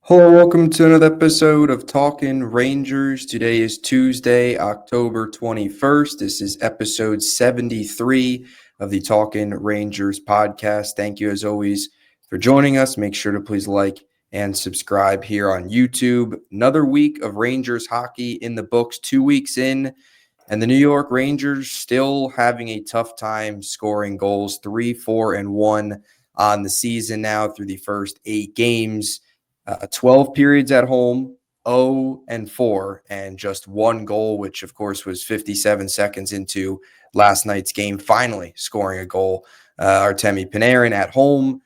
Hello, welcome to another episode of Talking Rangers. Today is Tuesday, October 21st. This is episode 73 of the Talking Rangers podcast. Thank you, as always, for joining us. Make sure to please like and subscribe here on YouTube. Another week of Rangers hockey in the books, 2 weeks in, and the New York Rangers still having a tough time scoring goals, 3-4-1 on the season now through the first 8 games. 12 periods at home, 0-4, and just 1 goal, which of course was 57 seconds into last night's game, finally scoring a goal. Artemi Panarin at home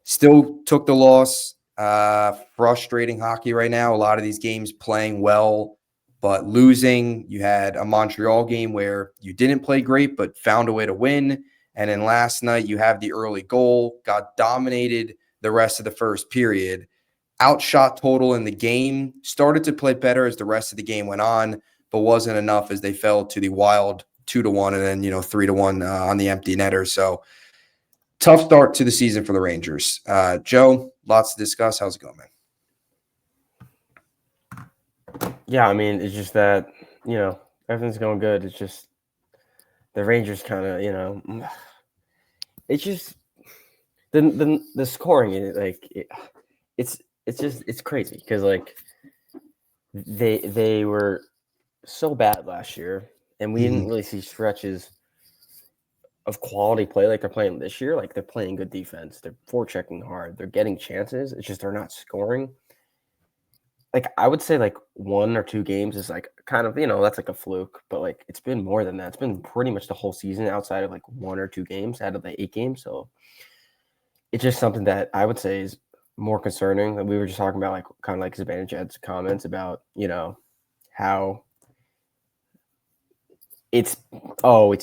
still took the loss. Frustrating hockey right now. A lot of these games playing well, but losing. You had a Montreal game where you didn't play great, but found a way to win. And then last night you have the early goal, got dominated the rest of the first period. Outshot total in the game, started to play better as the rest of the game went on, but wasn't enough as they fell to the Wild 2-1 and then 3-1 on the empty netter. So tough start to the season for the Rangers. Joe, lots to discuss. How's it going, man? Yeah, I mean, it's just that, everything's going good. It's just the Rangers kind of, it's just the scoring is it's crazy because they were so bad last year, and we didn't really see stretches of quality play like they're playing this year. Like, they're playing good defense, they're forechecking hard, they're getting chances. It's just they're not scoring. Like, I would say 1 or 2 games is kind of, that's a fluke, but it's been more than that. It's been pretty much the whole season outside of 1 or 2 games out of the 8 games. So it's just something that I would say is more concerning. We were just talking about kind of Zibanejad's comments about, how it's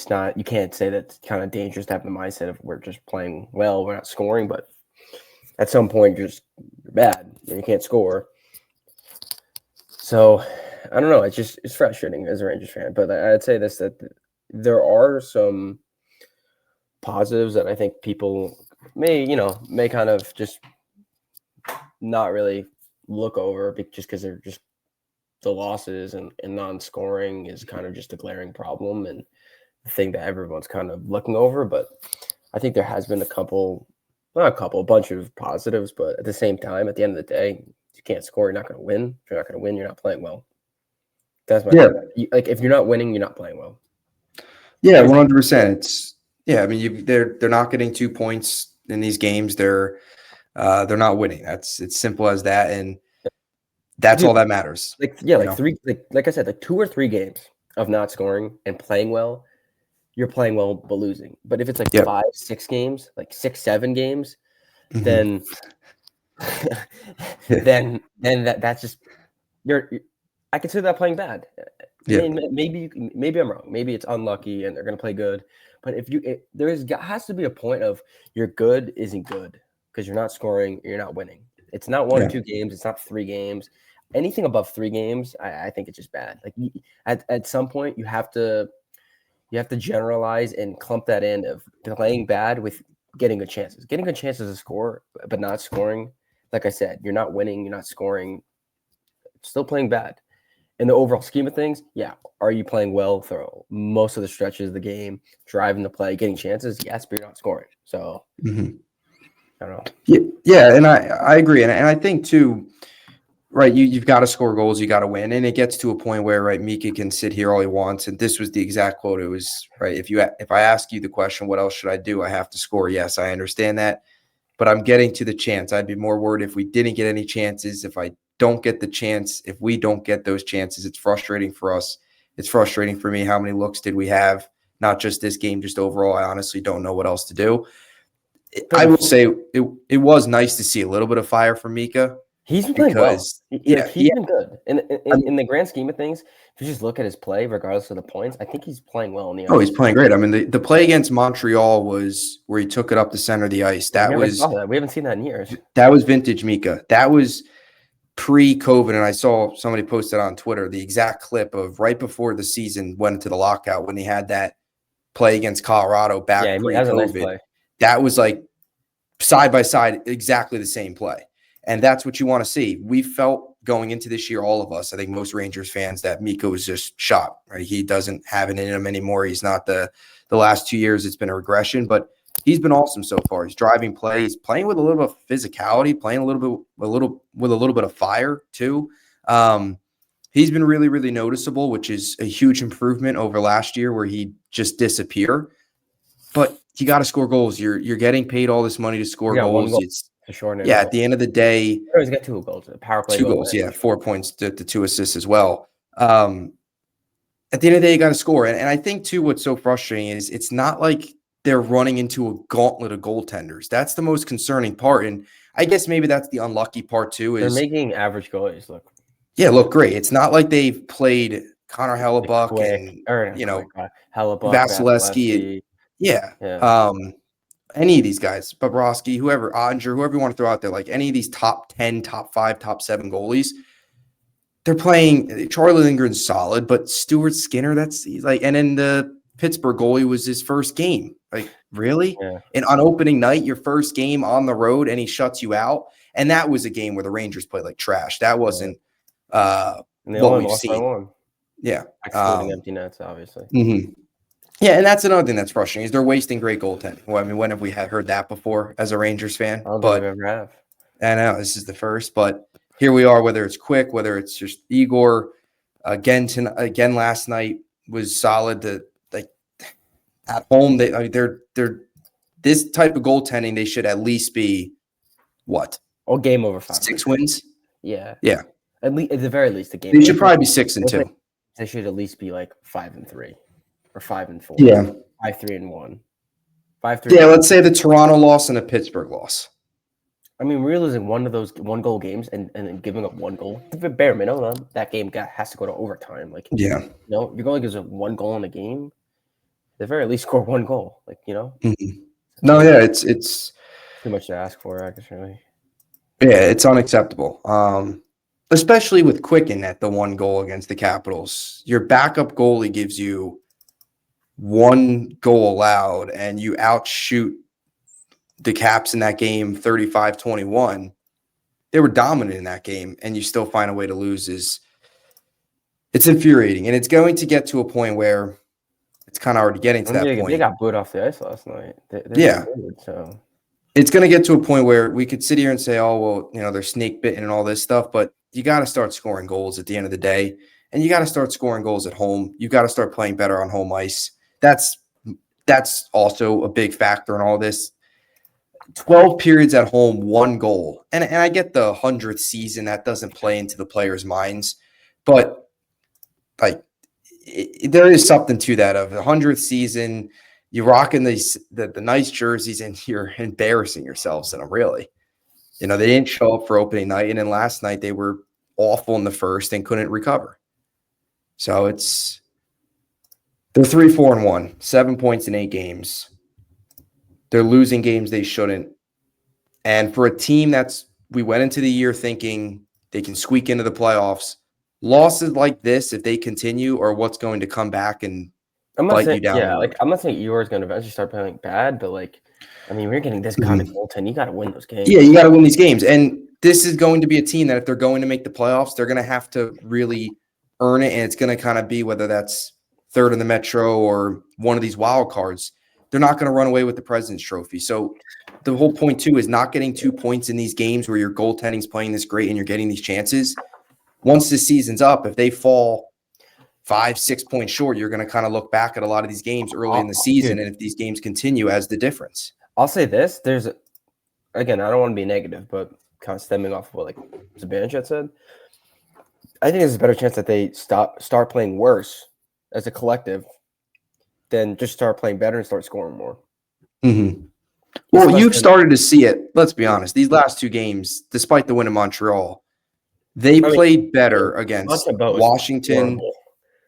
not, you can't say that it's kind of dangerous to have the mindset of we're just playing well, we're not scoring, but at some point you're bad and you can't score. So I don't know. It's frustrating as a Rangers fan, but I'd say this, that there are some positives that I think people may kind of just not really look over, just because they're just the losses and non-scoring is kind of just a glaring problem and the thing that everyone's kind of looking over. But I think there has been a bunch of positives, but at the same time, at the end of the day, you can't score, you're not going to win. If you're not going to win, you're not playing well. That's my if you're not winning, you're not playing well. Yeah, 100%. I mean, they're not getting 2 points in these games. They're not winning. It's simple as that, and that's all that matters. Like I said, 2 or 3 games of not scoring and playing well, you're playing well but losing. But if it's 5, 6 games, 6, 7 games, then that's just I consider that playing bad. Yeah. Maybe I'm wrong. Maybe it's unlucky and they're going to play good. But has to be a point of your good isn't good because you're not scoring, you're not winning. It's not 1 or 2 games. It's not 3 games. Anything above 3 games, I think it's just bad. At some point, you have to generalize and clump that in of playing bad with getting good chances. Getting good chances to score, but not scoring. Like I said, you're not winning, you're not scoring, still playing bad. In the overall scheme of things, are you playing well through most of the stretches of the game, driving the play, getting chances? Yes, but you're not scoring. So I don't know. Yeah, and I agree, and I think too. Right, you've got to score goals, you got to win, and it gets to a point where Mika can sit here all he wants, and this was the exact quote. It was if I ask you the question, what else should I do? I have to score. Yes, I understand that, but I'm getting to the chance. I'd be more worried if we didn't get any chances. If I don't get the chance, if we don't get those chances, it's frustrating for us. It's frustrating for me. How many looks did we have? Not just this game, just overall. I honestly don't know what else to do. I will say it was nice to see a little bit of fire from Mika. He's been playing well. He's been good. In the grand scheme of things, if you just look at his play, regardless of the points, I think he's playing well in the ice. Oh, he's playing great. I mean, the play against Montreal was where he took it up the center of the ice. We haven't seen that in years. That was vintage Mika. That was pre-COVID, and I saw somebody posted on Twitter the exact clip of right before the season went into the lockout when he had that play against Colorado back pre-COVID. That was side by side, exactly the same play. And that's what you want to see. We felt going into this year, all of us, I think most Rangers fans, that Mikko was just shot, right? He doesn't have it in him anymore. He's not the last 2 years. It's been a regression, but he's been awesome so far. He's driving play. He's playing with a little bit of physicality, playing with a little bit of fire too. He's been really, really noticeable, which is a huge improvement over last year where he just disappeared. But you got to score goals. You're getting paid all this money to score goals. Goal It's sure. at the end of the day, you always get 2 goals. A power play 2 goals. 4 points to 2 assists as well. At the end of the day, you got to score. And I think too, what's so frustrating is it's not like they're running into a gauntlet of goaltenders. That's the most concerning part. And I guess maybe that's the unlucky part too. They're making average goalies look. Yeah, look great. It's not like they've played Connor Hellebuck Hellebuck, Vasilevsky. Yeah. Any of these guys, Bobrovsky, whoever, Ottinger, whoever you want to throw out there, like any of these top 10, top 5, top 7 goalies, they're playing. Charlie Lindgren's solid, but Stuart Skinner, he's like, and then the Pittsburgh goalie was his first game. Like, really? Yeah. And on opening night, your first game on the road, and he shuts you out. And that was a game where the Rangers played like trash. That wasn't what we've seen. Yeah. Excluding empty nets, obviously. Mm-hmm. Yeah, and that's another thing that's frustrating is they're wasting great goaltending. Well, I mean, when have we heard that before as a Rangers fan? I don't think we ever have. I know this is the first, but here we are. Whether it's Quick, whether it's just Igor, again last night was solid. At home, they're this type of goaltending. They should at least be what? Or game over 5. 6 wins. Yeah. At the very least, the game. They should probably be 6-2. They should at least be like 5-3. Or 5-4. Yeah. 5-3-1. 5-3. Yeah, let's say the Toronto loss and a Pittsburgh loss. I mean, we're losing one of those 1-goal games and then giving up 1 goal. The bare minimum, that game has to go to overtime. Like, you're going to give 1 goal in a game. At the very least, score 1 goal. Like, Mm-hmm. No, yeah, it's too much to ask for, actually. Yeah, it's unacceptable. Especially with Quicken at the 1 goal against the Capitals. Your backup goalie gives you 1 goal allowed, and you outshoot the Caps in that game 35-21. They were dominant in that game, and you still find a way to lose. It's infuriating, and it's going to get to a point where it's kind of already getting to that point. They got booed off the ice last night. So it's going to get to a point where we could sit here and say, oh, well, they're snake bitten and all this stuff, but you got to start scoring goals at the end of the day, and you got to start scoring goals at home. You got to start playing better on home ice. That's also a big factor in all this. 12 periods at home, 1 goal. And I get the 100th season. That doesn't play into the players' minds. But, there is something to that of the 100th season. You're rocking the nice jerseys, and you're embarrassing yourselves in them, really. They didn't show up for opening night. And then last night, they were awful in the first and couldn't recover. So they're 3-4-1, 7 points in 8 games. They're losing games they shouldn't. And for a team we went into the year thinking they can squeak into the playoffs, losses like this, if they continue, are what's going to come back and bite you down. Yeah, I'm not saying Eeyore is going to eventually start playing bad, but we're getting this kind of goaltending. You got to win those games. Yeah, you got to win these games. And this is going to be a team that if they're going to make the playoffs, they're going to have to really earn it. And it's going to kind of be whether that's third in the Metro or one of these wild cards. They're not going to run away with the President's Trophy. So the whole point, too, is not getting 2 points in these games where your goaltending's playing this great and you're getting these chances. Once the season's up, if they fall 5-6 points short, you're going to kind of look back at a lot of these games early in the season, and if these games continue, as the difference. I'll say this. Again, I don't want to be negative, but kind of stemming off of what Zibanejad said, I think there's a better chance that they start playing worse as a collective than just start playing better and start scoring more. Mm-hmm. Well, you've started to see it. Let's be honest. These last 2 games, despite the win in Montreal, they played better against Washington.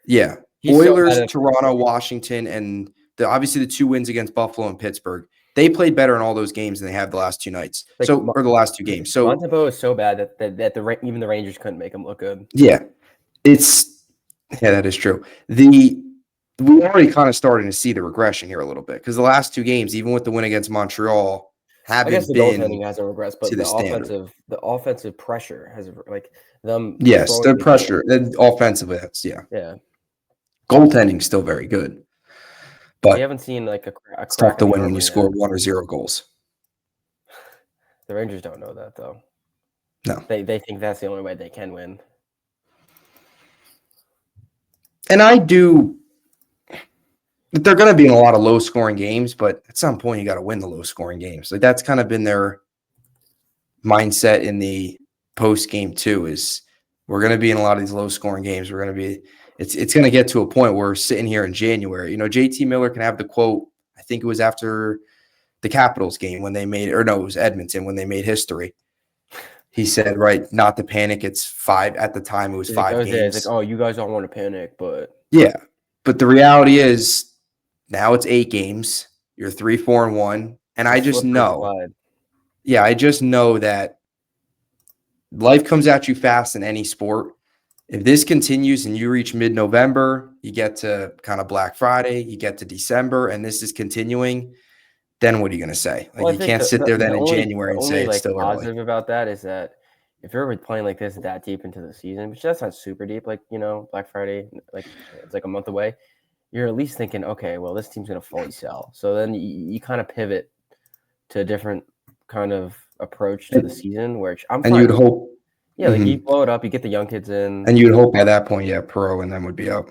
Yeah. Oilers, Toronto, Washington, and obviously the 2 wins against Buffalo and Pittsburgh. They played better in all those games than they have the last 2 nights. Or the last 2 games. So Montembeault is so bad that even the Rangers couldn't make him look good. Yeah. That is true. We already kind of starting to see the regression here a little bit because the last 2 games, even with the win against Montreal, I guess haven't the been goaltending hasn't regressed, to but the standard. the offensive pressure has like them Yes, throwing the the game. pressure and offensively, that's Yeah, goaltending's still very good, we but haven't seen like a it's tough crack to in the win when you armor score yet. 1 or 0 goals. The Rangers don't know that though. No. They think that's the only way they can win. And they're going to be in a lot of low-scoring games, but at some point you got to win the low-scoring games. Like that's kind of been their mindset in the post-game too, is we're going to be in a lot of these low-scoring games. We're going to be it's going to get to a point where we're sitting here in January. JT Miller can have the quote, I think it was after the Capitals game when they made, or no, it was Edmonton when they made history. He said, right, not to panic. It's 5 at the time. It was 5 games. It's like, oh, you guys don't want to panic, but yeah, but the reality is now it's 8 games. You're 3-4-1, and I just know, I just know that life comes at you fast in any sport. If this continues and you reach mid-November, you get to kind of Black Friday, you get to December, and this is continuing, then what are you going to say? Like, well, you can't sit there then in January and say it's like still early. positive about that is that if you're playing like this that deep into the season, which that's not super deep, like Black Friday, like it's like a month away, you're at least thinking, okay, well, this team's going to fully sell. So then you kind of pivot to a different kind of approach to the season, which I'm fine. And you'd hope. Yeah, like you blow it up, you get the young kids in. And you'd hope by that point, Pro and them would be up.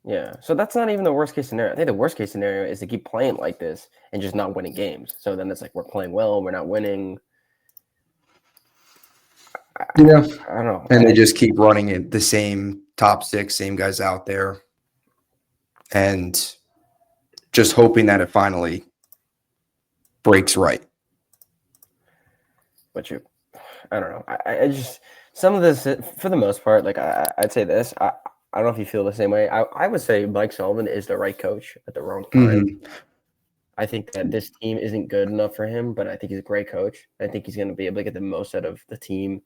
Yeah, so that's not even the worst case scenario. I think the worst case scenario is to keep playing like this and just not winning games. So then it's like we're playing well, we're not winning. Yeah, I don't know. And they just keep running it, the same top 6, same guys out there, and just hoping that it finally breaks right. But I don't know. I just some of this, for the most part, like I'd say this. I don't know if you feel the same way. I would say Mike Sullivan is the right coach at the wrong time. Mm-hmm. I think that this team isn't good enough for him, but I think he's a great coach. I think he's going to be able to get the most out of the team.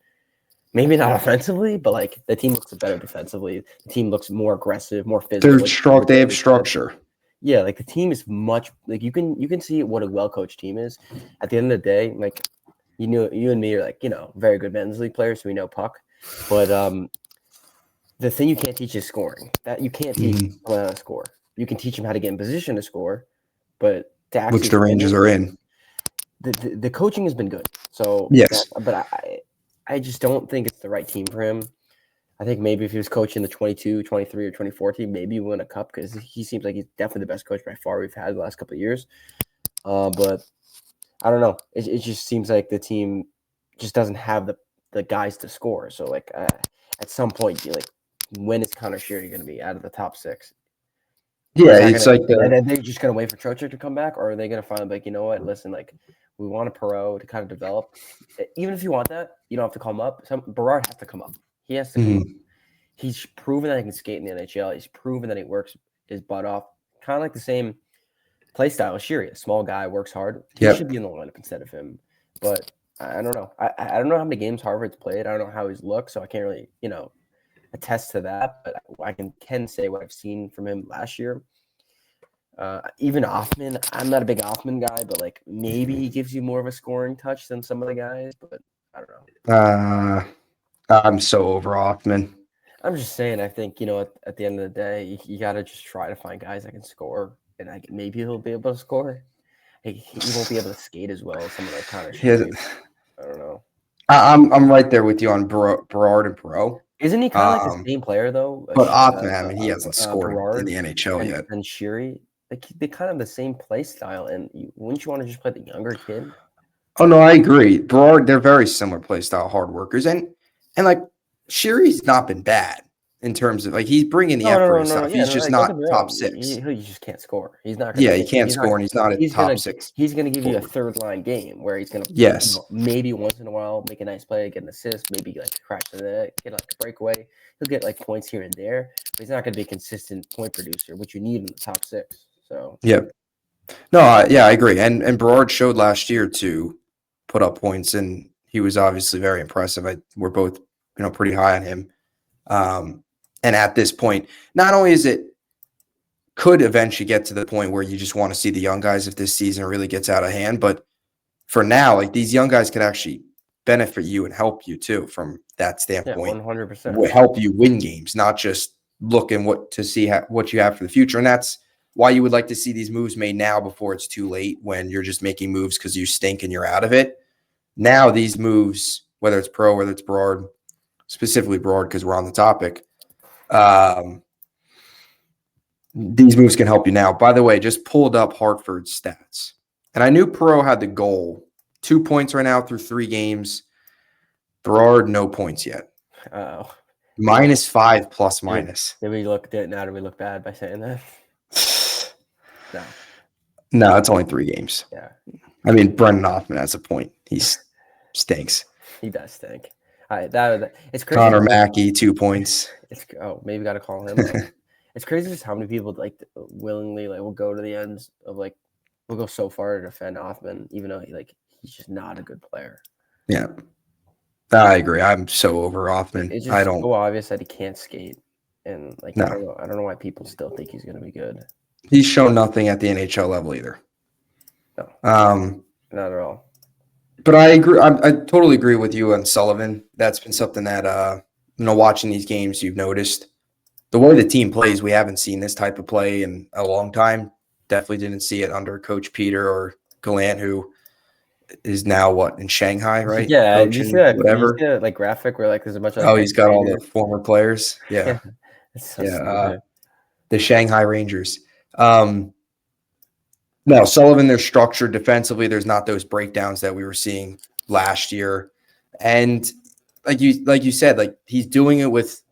Maybe not offensively, but like the team looks better defensively. The team looks more aggressive, more physical. They have structure. Yeah, like the team is much like you can see what a well-coached team is. At the end of the day, like you and me are like, very good men's league players, so we know puck. But the thing you can't teach is scoring. That you can't teach someone how to score. You can teach them how to get in position to score, but to actually which the Rangers are in. The coaching has been good. So yes, but I just don't think it's the right team for him. I think maybe if he was coaching the 22, 23, or 24 team, maybe win a cup because he seems like he's definitely the best coach by far we've had the last couple of years. But I don't know. It just seems like the team just doesn't have the guys to score. So like at some point, when is Connor Sheary going to be out of the top 6? Yeah, it's like are they just going to wait for Trocheck to come back, or are they going to find like, you know what? Listen, like we want a Perreault to kind of develop. Even if you want that, you don't have to call him up. Berard has to come up. He has to come up. He's proven that he can skate in the NHL. He's proven that he works his butt off. Kind of like the same play style as Sheary. A small guy, works hard. He should be in the lineup instead of him. But I don't know. I don't know how many games Harvard's played. I don't know how he's looked, so I can't really, attest to that. But I can say what I've seen from him last year. Even Hoffman, I'm not a big Hoffman guy, but like maybe he gives you more of a scoring touch than some of the guys. But I don't know. I'm so over Hoffman. I'm just saying, I think, at the end of the day, you got to just try to find guys that can score, and maybe he'll be able to score. He won't be able to skate as well as some of the Connor Sheary. I don't know. I'm right there with you on Berard and Perreault. Isn't he kind of like the same player, though? But Hoffman, he hasn't scored in the NHL yet. And Sheary, like, they kind of have the same play style, and wouldn't you want to just play the younger kid? Oh, no, I agree. Berard, they're very similar play style, hard workers. And like, Sheary's not been bad in terms of, like, he's bringing the effort and stuff. He's just not top 6. He just can't score. He's not. He can't score, and he's not a top 6. He's going to give you a third-line game where he's going to, maybe once in a while make a nice play, get an assist, maybe like crash the net, get like a breakaway. He'll get like points here and there, but he's not going to be a consistent point producer, which you need in the top 6. So no, I agree. And Berard showed last year to put up points, and he was obviously very impressive. We're both, pretty high on him. And at this point, not only is it could eventually get to the point where you just want to see the young guys if this season really gets out of hand, but for now, like these young guys could actually benefit you and help you too from that standpoint. 100%. Help you win games, not just looking to see what you have for the future. And that's why you would like to see these moves made now before it's too late, when you're just making moves because you stink and you're out of it. Now these moves, whether it's Pro, whether it's Broad, specifically Broad because we're on the topic, these moves can help you now. By the way, just pulled up Hartford's stats. And I knew Perot had the goal. 2 points right now through 3 games. Berard, no points yet. Oh, -5 plus minus. Did we look bad by saying that? No. No, it's only 3 games. Yeah. I mean, Brendan Hoffman has a point. He stinks. He does stink. It's crazy. Connor Mackey, 2 points. Maybe got to call him up. It's crazy just how many people like willingly will go to the ends of we'll go so far to defend Hoffman, even though he's just not a good player. Yeah, I agree. I'm so over Hoffman. It's just so obvious that he can't skate, and no. I don't know why people still think he's going to be good. He's shown nothing at the NHL level either. No, not at all. But I agree. I totally agree with you on Sullivan. That's been something that watching these games, you've noticed. The way the team plays, we haven't seen this type of play in a long time. Definitely didn't see it under Coach Peter or Gallant, who is now in Shanghai, right? Yeah, coaching, you see that, whatever. You see that graphic where there's a bunch of he's got all the former players. Yeah, so the Shanghai Rangers. No, Sullivan, they're structured defensively. There's not those breakdowns that we were seeing last year, and like you said, he's doing it with.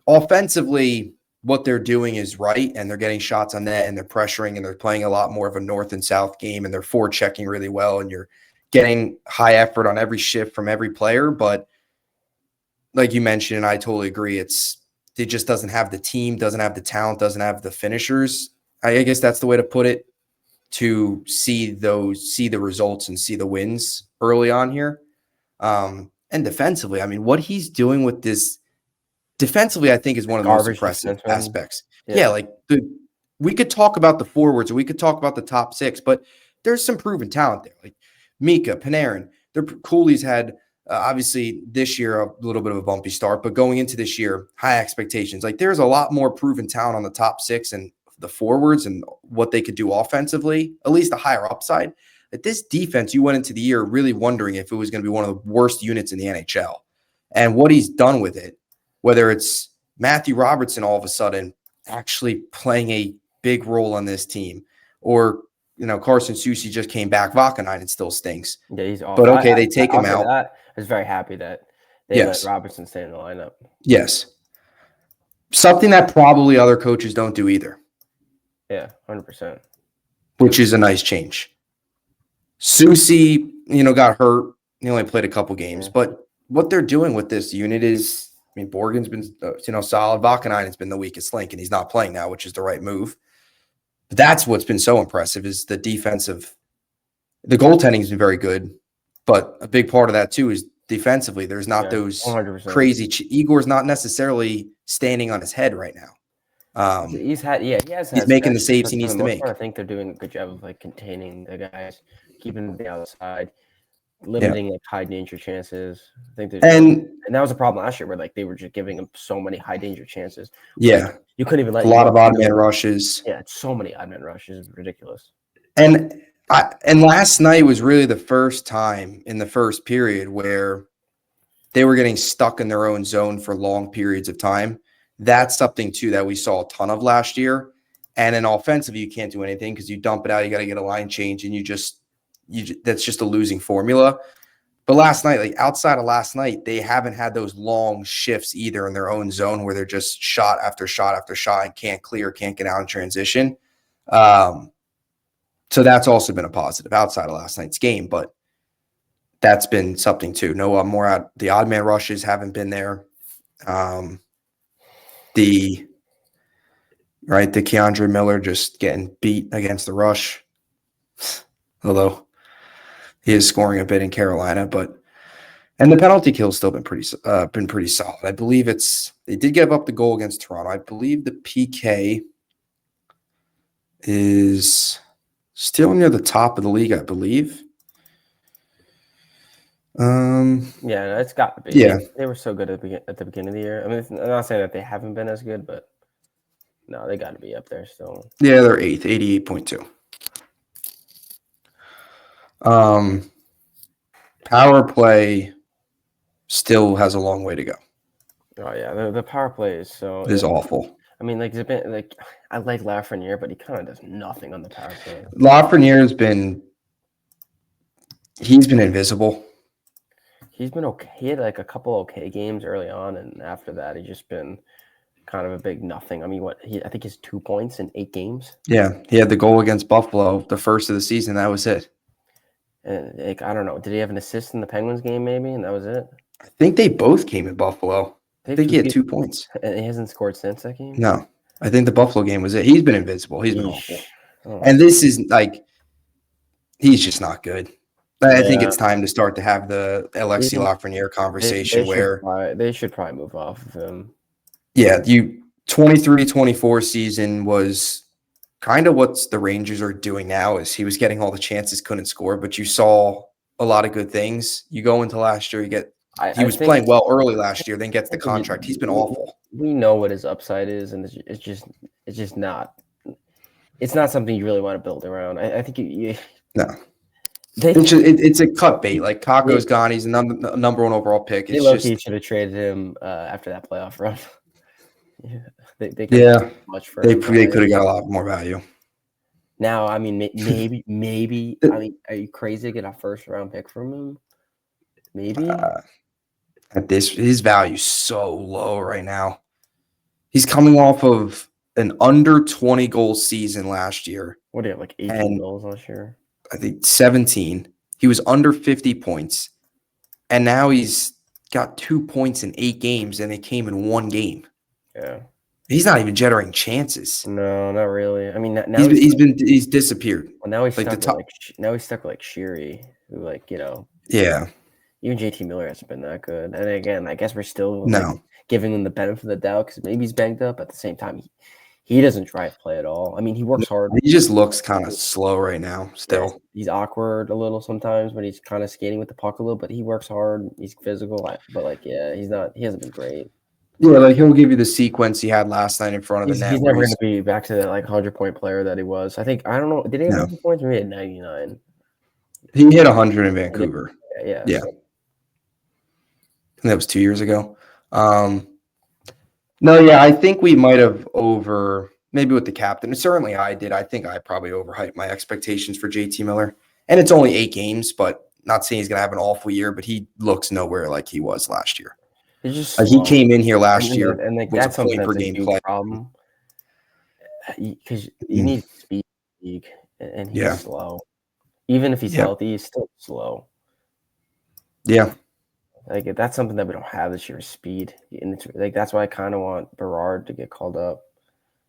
Offensively, what they're doing is right, and they're getting shots on net, and they're pressuring, and they're playing a lot more of a north and south game, and they're forechecking really well, and you're getting high effort on every shift from every player. But like you mentioned, and I totally agree, it just doesn't have the team, doesn't have the talent, doesn't have the finishers. I guess that's the way to put it, to see the results and see the wins early on here. And defensively, I mean, what he's doing with this. Defensively, I think is one of the most impressive aspects. Yeah, we could talk about the forwards, or we could talk about the top 6, but there's some proven talent there. Like Mika, Panarin, Cooley's had obviously this year a little bit of a bumpy start, but going into this year, high expectations. There's a lot more proven talent on the top 6 and the forwards and what they could do offensively, at least a higher upside. This defense, you went into the year really wondering if it was going to be one of the worst units in the NHL, and what he's done with it. Whether it's Matthew Robertson all of a sudden actually playing a big role on this team, or Carson Soucy just came back, Vakanainen still stinks. Yeah, he's awful. But okay, they take him out. I was very happy that they let Robertson stay in the lineup. Yes, something that probably other coaches don't do either. Yeah, 100%. Which is a nice change. Soucy, got hurt. He only played a couple games, but what they're doing with this unit is. I mean, Borgen's been, solid. Vakanainen's been the weakest link, and he's not playing now, which is the right move. But that's what's been so impressive is the defensive. The goaltending has been very good, but a big part of that too is defensively. There's not those 100%. Crazy. Igor's not necessarily standing on his head right now. He's making the saves he needs to make. I think they're doing a good job of containing the guys, keeping the outside. Limiting high danger chances. I think and that was a problem last year where they were just giving him so many high danger chances. Yeah, you couldn't even let a lot of odd man rushes. Yeah, so many odd man rushes, it's ridiculous. And last night was really the first time in the first period where they were getting stuck in their own zone for long periods of time. That's something too that we saw a ton of last year. And in offensive, you can't do anything because you dump it out. You got to get a line change, and that's just a losing formula. But last night, outside of last night, they haven't had those long shifts either in their own zone where they're just shot after shot after shot and can't clear, can't get out in transition. So that's also been a positive outside of last night's game, but that's been something too. No more out. The odd man rushes haven't been there. The Keandre Miller just getting beat against the rush. Although he is scoring a bit in Carolina, and the penalty kill's still been pretty solid. I believe they did give up the goal against Toronto. I believe the PK is still near the top of the league, I believe. Yeah, it's got to be. Yeah. They were so good at the beginning of the year. I mean, I'm not saying that they haven't been as good, but no, they got to be up there still. Yeah, they're 8th, 88.2. Power play still has a long way to go. Oh yeah, the power play is so It is awful. I mean, like I like Lafreniere, but he kind of does nothing on the power play. Lafreniere's he's been invisible. He's been okay. He had like a couple okay games early on, and after that, he's just been kind of a big nothing. I mean, I think he's 2 points in 8 games. Yeah, he had the goal against Buffalo, the first of the season. That was it. And like, I don't know. Did he have an assist in the Penguins game? Maybe, and that was it. I think they both came in Buffalo. I think he had 2 points. And he hasn't scored since that game? No. I think the Buffalo game was it. He's been invisible. He's been awful. Oh. And this is like, he's just not good. I think it's time to start to have the Alexis Lafreniere conversation they should probably move off of him. Yeah, 23-24 season was kind of what the Rangers are doing now is he was getting all the chances, couldn't score, but you saw a lot of good things. You go into last year, he was playing well early last year, then gets the contract. He's been awful. We know what his upside is, and it's just not. It's not something you really want to build around. I think no. It's a cut bait. Like Kakko's gone. He's a number 1 overall pick. They low-key should have traded him after that playoff run. They could have got a lot more value. Now, I mean, maybe. I mean, are you crazy to get a first-round pick from him? Maybe. His value's so low right now. He's coming off of an under 20 goal season last year. What do you have, like 18 goals last year? I think 17. He was under 50 points. And now he's got 2 points in 8 games, and it came in 1 game. Yeah. He's not even generating chances. No, not really. I mean, now he's disappeared. Well, now he's stuck with Sheary, who Yeah. Even JT Miller hasn't been that good. And again, I guess we're still giving him the benefit of the doubt because maybe he's banged up. At the same time, he doesn't drive play at all. I mean, he works hard. He just looks kind of slow right now still. Yeah, he's awkward a little sometimes when he's kind of skating with the puck a little, but he works hard. He's physical, but he hasn't been great. Yeah, he'll give you the sequence he had last night in front of the net. He's never going to be back to that 100-point player that he was. I don't know. Did he have 100 points or he had 99? He hit 100 in Vancouver. Yeah. So. And that was 2 years ago. I think we might have maybe with the captain. Certainly I did. I think I probably overhyped my expectations for JT Miller. And it's only 8 games, but not saying he's going to have an awful year, but he looks nowhere like he was last year. He came in here last year and that's something that's a huge problem because you need speed, and he's slow. Even if he's healthy, he's still slow. Yeah, that's something that we don't have this year: speed. And it's that's why I kind of want Berard to get called up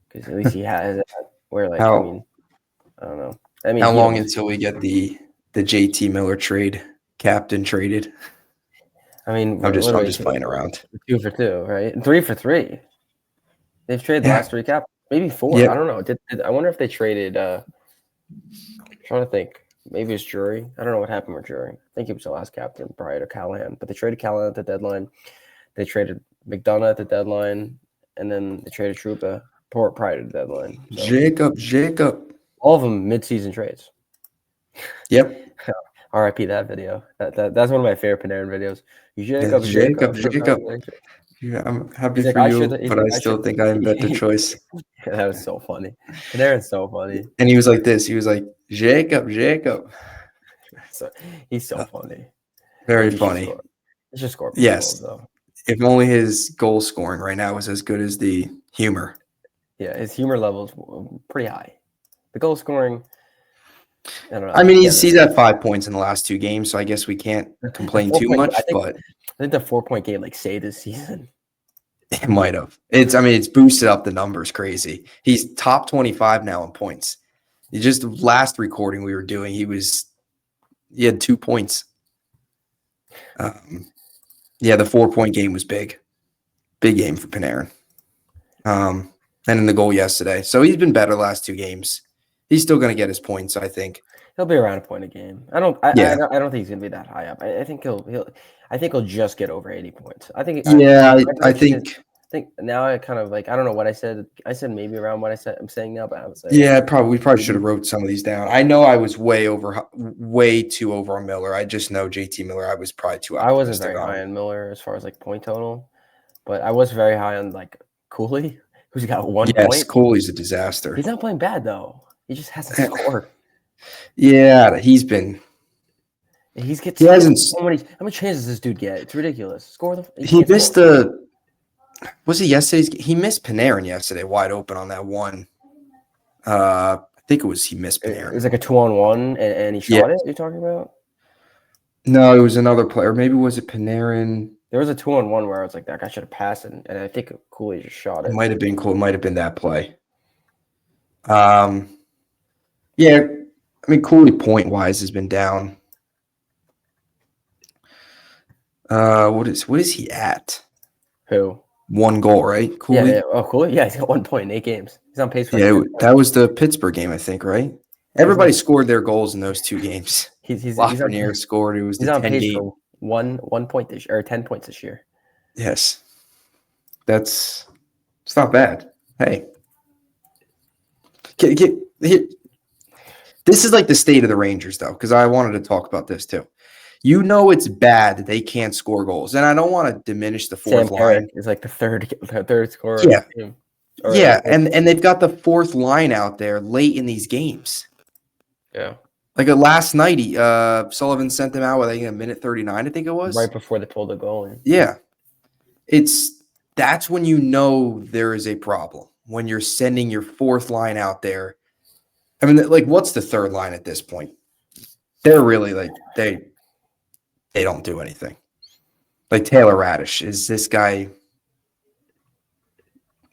because at least he has that. Where I don't know. I mean, how long until we get the JT Miller captain traded? I mean, I'm just playing around. 2 for 2, right? 3 for 3. They've traded the last 3 captains, maybe 4. Yeah. I don't know. I wonder if they traded. I'm trying to think. Maybe it's Drury. I don't know what happened with Drury. I think he was the last captain prior to Callahan, but they traded Callahan at the deadline. They traded McDonough at the deadline, and then they traded Trouba prior to the deadline. So, Jacob. All of them mid-season trades. Yep. RIP that video. That's one of my favorite Panarin videos. Jacob. Yeah, I'm happy for you, but I still think I am better choice. That was so funny. Panarin's so funny. And he was like this. He was like, Jacob. So, he's so funny. Very funny. He should score. Yes. Goals, though. If only his goal scoring right now was as good as the humor. Yeah, his humor level is pretty high. The goal scoring, I don't know. I mean, he's at 5 points in the last 2 games, so I guess we can't complain too much. I think the 4-point game saved his season. It might have. It's boosted up the numbers crazy. He's top 25 now in points. Just last recording we were doing, he had 2 points. The 4-point game was big. Big game for Panarin. And in the goal yesterday. So he's been better last 2 games. He's still going to get his points, I think. He'll be around a point a game. I don't think he's gonna be that high up. I think he'll just get over 80 points. I think. I think. I think now I kind of like I don't know what I said. I said maybe around what I'm saying now, but I would say Yeah, we probably should have wrote some of these down. I know I was way too over on Miller. I just know JT Miller. I was probably too optimistic. I wasn't very high on Miller as far as like point total, but I was very high on like Cooley, who's got 1 point. Yes, Cooley's a disaster. He's not playing bad though. He just hasn't scored. Yeah, he's been. He hasn't. How many chances does this dude get? It's ridiculous. He missed the. Was it yesterday's? He missed Panarin yesterday, wide open on that one. I think it was he missed Panarin. It was like a 2-on-1, and he shot it. You're talking about? No, it was another player. Maybe was it Panarin? There was a 2-on-1 where I was like, that guy should have passed it, and I think Cooley just shot it. It might have been cool. It might have been that play. Yeah, I mean Cooley point wise has been down. What is he at? Who? 1 goal, right? Cooley? Yeah. Oh, Cooley? Yeah, he's got 1 point in 8 games. He's on pace for that was the Pittsburgh game, I think, right? Everybody scored their goals in those 2 games. Lafreniere scored. It was the 10 game. He's on pace for 1 point this year, or 10 points this year. Yes. It's not bad. Hey. This is like the state of the Rangers, though, because I wanted to talk about this, too. You know it's bad that they can't score goals, and I don't want to diminish the fourth line. It's like the third scorer. Yeah, and they've got the fourth line out there late in these games. Yeah, like last night, Sullivan sent them out with a minute 39, I think it was, right before they pulled the goal. Yeah, that's when you know there is a problem when you're sending your fourth line out there. I mean, like, what's the third line at this point? They're really like they don't do anything. Like Taylor Radish is this guy.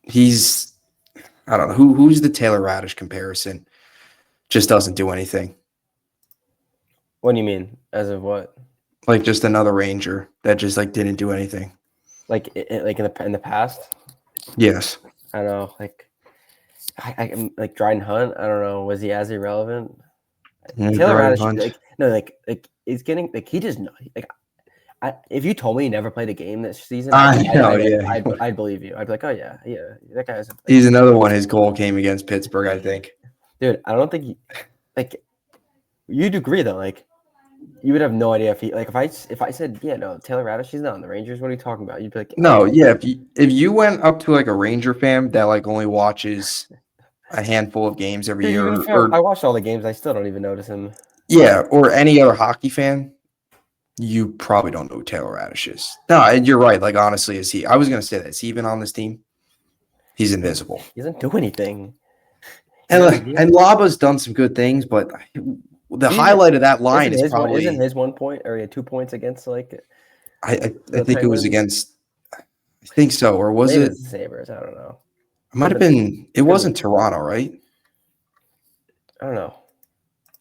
I don't know who's the Taylor Radish comparison. Just doesn't do anything. What do you mean? As of what? Like just another Ranger that just like didn't do anything. Like in the past. Yes. I don't know. Like I like Dryden Hunt. I don't know. Was he as irrelevant? Taylor Radish. He's getting like he just like. If you told me he never played a game this season, I'd believe you. I'd be like, oh yeah, that guy hasn't played. He's another one. His goal came against Pittsburgh, I think. Dude, I don't think you'd agree though. Like, you would have no idea if I said Taylor Radish, he's not on the Rangers. What are you talking about? You'd be like, no, yeah. If you went up to like a Ranger fan that like only watches a handful of games every year, I watched all the games. I still don't even notice him. Yeah, or any other hockey fan. You probably don't know who Taylor Radish is. No, and you're right. Like, honestly, is he? I was going to say that. Is he even on this team? He's invisible. He doesn't do anything. And Laba's done some good things, but the highlight of that line is probably... Isn't his 1 point, or he had 2 points against, like... I think it was against... I think so, or was it... The Sabres, I don't know. It might have been... It wasn't Toronto, right? I don't know.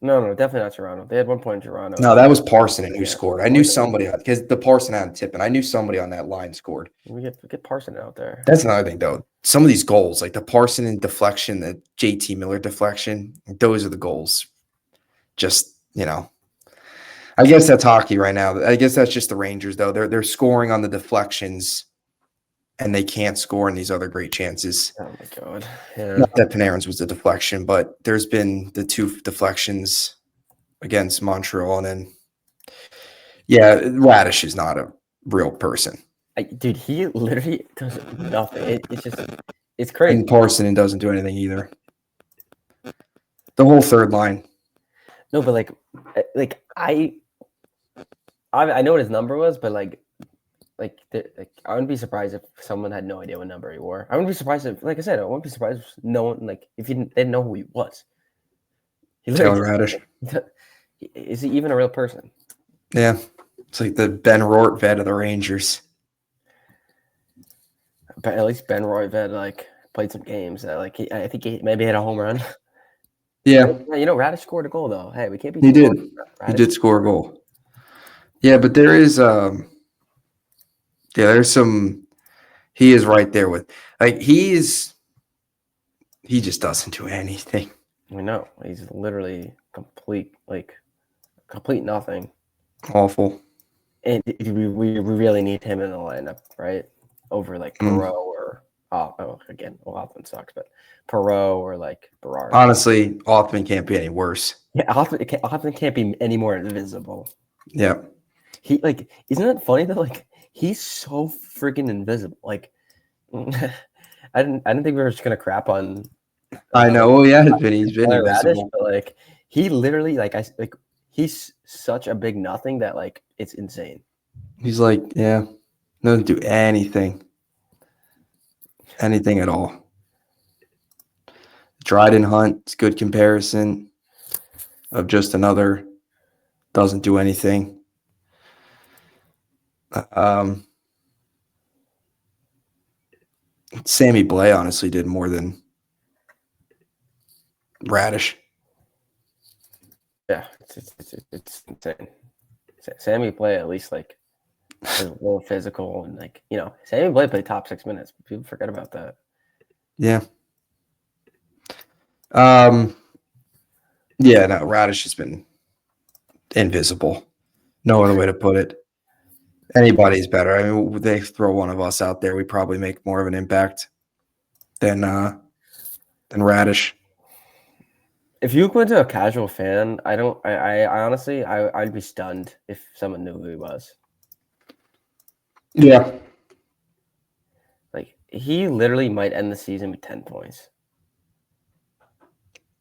No, definitely not Toronto. They had 1 point in Toronto. No, that was Parsonen who scored. I knew somebody, because the Parsonen had a tip, and I knew somebody on that line scored. We get Parsonen out there. That's another thing, though. Some of these goals, like the Parsonen deflection, the JT Miller deflection, those are the goals. Just, I guess that's hockey right now. I guess that's just the Rangers, though. They're scoring on the deflections, and they can't score in these other great chances. Oh, my God. Yeah. Not that Panarin's was the deflection, but there's been the 2 deflections against Montreal, and then, Radish is not a real person. Dude, he literally does nothing. It's crazy. And Parsonen doesn't do anything either. The whole third line. No, but I know what his number was, but I wouldn't be surprised if someone had no idea what number he wore. I wouldn't be surprised if, like I said, I wouldn't be surprised if no one, if they didn't know who he was. Taylor Radish. Is he even a real person? Yeah. It's like the Ben Rortvedt of the Rangers. But at least Ben Rortvedt, played some games. I think he maybe hit a home run. Yeah. Radish scored a goal, though. Hey, we can't be... He did. He did score a goal. Yeah, but there is... there's some. He is right there with he just doesn't do anything. We know he's literally complete nothing. Awful. And we really need him in the lineup, right? Over like Perot or again, Othman sucks, but Perot or like Berard. Honestly, Othman can't be any worse. Yeah, Othman can't be any more invisible. Yeah. He like, isn't it funny that like he's so freaking invisible? Like, I didn't think we were just gonna crap on. I know. Well, yeah, he's been Radish, invisible. but like he literally he's such a big nothing that like it's insane. He's like, yeah, doesn't do anything at all. Dryden Hunt is good comparison of just another doesn't do anything. Sammy Blay honestly did more than Radish. Yeah, it's insane. Sammy Blay at least like is a little physical and like Sammy Blay played top 6 minutes. People forget about that. Yeah. Yeah, no, Radish has been invisible. No other way to put it. Anybody's better. I mean, they throw one of us out there, we probably make more of an impact than Radish. If you went to a casual fan, I honestly, I'd be stunned if someone knew who he was. Yeah. Like, he literally might end the season with 10 points.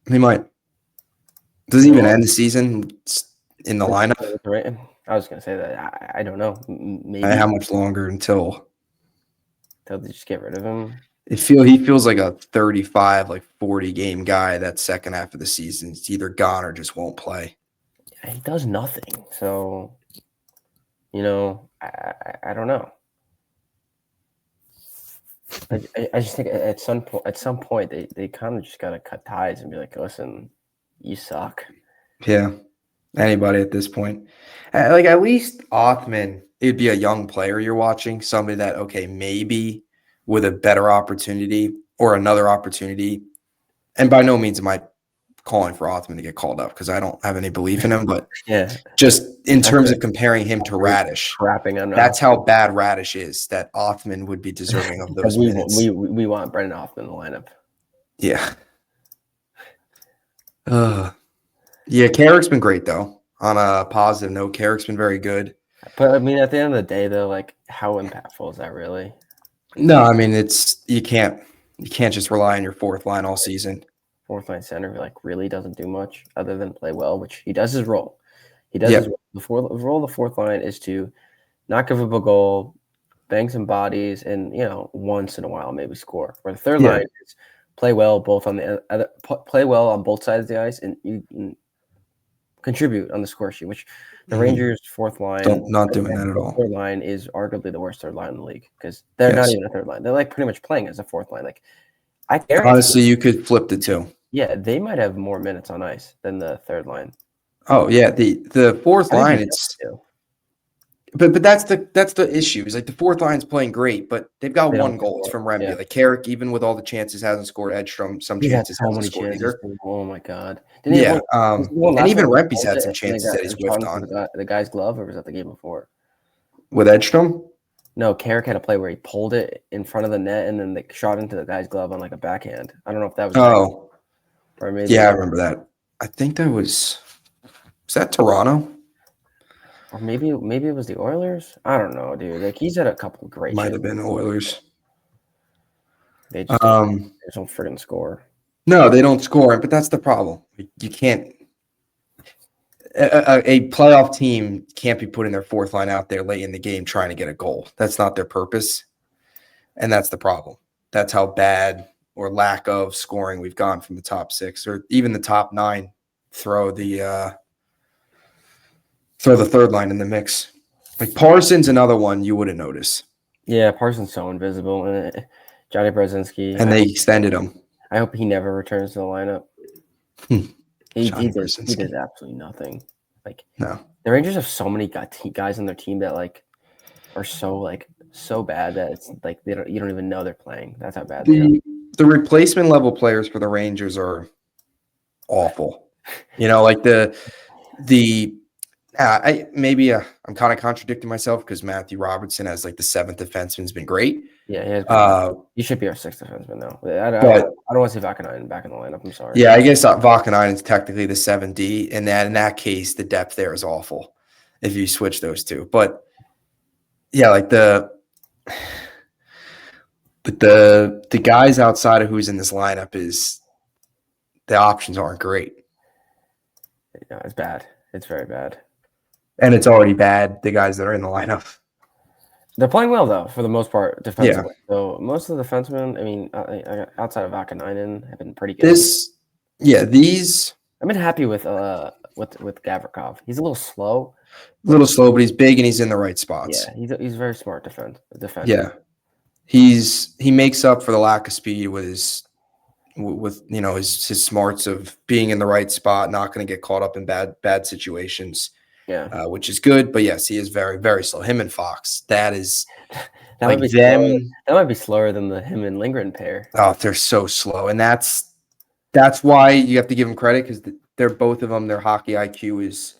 He might. Does he even end the season in the lineup? I was going to say that. I don't know. Maybe. How much longer until they just get rid of him? He feels like a 35, 40 game guy that second half of the season. He's either gone or just won't play. He does nothing. So, I don't know. I just think at some point they kind of just got to cut ties and be like, listen, you suck. Yeah. Anybody at this point. At least Othman, it'd be a young player you're watching, somebody that, okay, maybe with a better opportunity or another opportunity. And by no means am I calling for Othman to get called up because I don't have any belief in him, but yeah, just in terms of comparing him to Radish, that's how bad Radish is, that Othman would be deserving of those minutes. We want Brendan Othman in the lineup. Yeah. Yeah, Carrick's been great, though. On a positive note, Carrick's been very good. But, I mean, at the end of the day, though, like, how impactful is that really? No, I mean, you can't just rely on your fourth line all season. Fourth line center, like, really doesn't do much other than play well, which he does his role. He does his role. The role of the fourth line is to not give up a goal, bang some bodies, and, once in a while maybe score. Where the third line is play well both on play well on both sides of the ice, and you can contribute on the score sheet, which the Rangers' fourth line not doing that at all. Third line is arguably the worst third line in the league because they're not even a third line. They're like pretty much playing as a fourth line. Like, honestly, you could flip the two. Yeah, they might have more minutes on ice than the third line. Oh yeah, the fourth line, it's. But that's the issue. Is like the fourth line's playing great, but they've got one goal. It's from Rempey. Yeah. Like Carrick, even with all the chances, hasn't scored. Edstrom, some chances hasn't scored either. Oh my god! And even Rempey's had some chances that he's whiffed on. The guy's glove, or was that the game before? With Edstrom? No, Carrick had a play where he pulled it in front of the net and then they shot into the guy's glove on like a backhand. I don't know if that was. Oh. Or maybe I remember that. I think that was that Toronto? Or maybe it was the Oilers. I don't know, dude. Like, he's had a couple of great. Might have been Oilers. They just don't friggin' score. No, they don't score, but that's the problem. You can't. A playoff team can't be putting their fourth line out there late in the game trying to get a goal. That's not their purpose, and that's the problem. That's how bad or lack of scoring we've gone from the top six or even the top nine. Throw the third line in the mix. Like Parsons, another one you wouldn't notice. Yeah, Parsons so invisible. And Johnny Brzezinski. And they extended him. I hope he never returns to the lineup. He did absolutely nothing. Like, no. The Rangers have so many guys on their team that like are so bad that it's like you don't even know they're playing. That's how bad they are. The replacement level players for the Rangers are awful. Like I'm kind of contradicting myself because Matthew Robertson as like the seventh defenseman has been great. Yeah, he should be our sixth defenseman though. I don't want to see Vakanainen back in the lineup. I'm sorry. Yeah, I guess Vakanainen is technically the 7D, and that in that case, the depth there is awful if you switch those two. But yeah, like the guys outside of who's in this lineup is the options aren't great. Yeah, it's bad. It's very bad. And it's already bad, the guys that are in the lineup. They're playing well, though, for the most part, defensively. Yeah. So most of the defensemen, I mean, outside of Vakanainen, have been pretty good. I've been happy with Gavrikov. He's a little slow. But he's big and he's in the right spots. Yeah, he's a very smart defender. Yeah. He makes up for the lack of speed with his smarts of being in the right spot, not going to get caught up in bad situations. Yeah, which is good. But yes, he is very, very slow. Him and Fox, that might be them. That might be slower than the him and Lindgren pair. Oh, they're so slow, and that's why you have to give them credit because they're both of them. Their hockey IQ is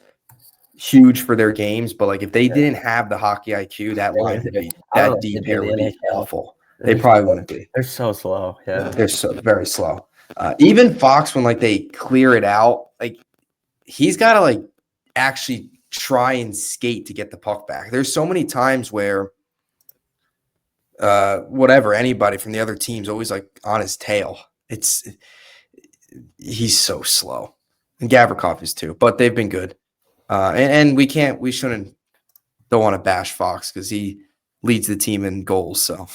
huge for their games. But like if they didn't have the hockey IQ, that line would be that deep pair would be awful. They probably wouldn't be. They're so slow. Yeah, they're so very slow. Even Fox, when like they clear it out, like he's got to like actually try and skate to get the puck back. There's so many times where anybody from the other team's always like on his tail. He's so slow. And Gavrikov is too, but they've been good. And don't want to bash Fox because he leads the team in goals. So